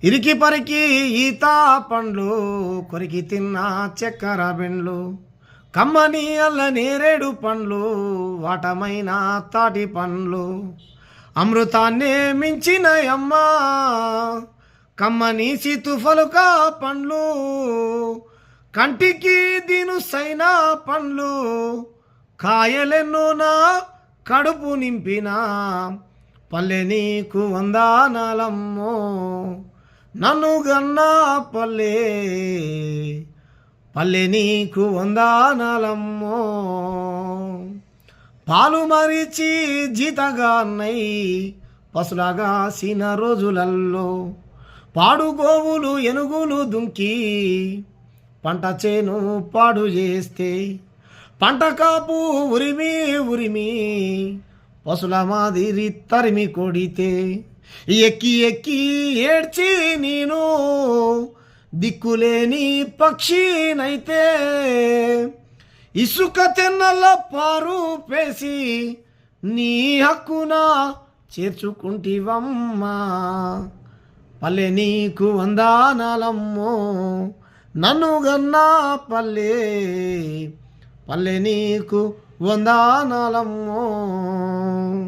ఇరికి పరికి ఈత పండ్లు కొరికి తిన్న చక్కెర బెండ్లు కమ్మని అల్ల నేరేడు పండ్లు వాటమైన తాటి పండ్లు అమృతాన్నే మించినయమ్మా కమ్మని సీతుఫలుక పండ్లు కంటికి దీనుసైన పండ్లు కాయలెన్నో నా కడుపు నింపిన పల్లె నీకు వందనాలమ్మో నన్ను గన్నా పల్లె పల్లె నీకు వందనాలమ్మో పాలు మరిచి జీతగాన్నై పసులాగా సీన రోజులల్లో పాడుగోవులు ఎనుగులు దుంకి పంట చేను పాడు చేస్తే పంట కాపు ఉరిమి ఉరిమి పసుల మాదిరి తరిమి కొడితే ఎక్కి ఎక్కి ఏడ్చి నేను దిక్కులేని పక్షినైతే ఇసుక తెన్నల పారు పేసి నీ హక్కున చేర్చుకుంటివమ్మా పల్లె నీకు వందనాలమ్మో నన్ను గన్నా పల్లె పల్లె నీకు వందనాలమ్మో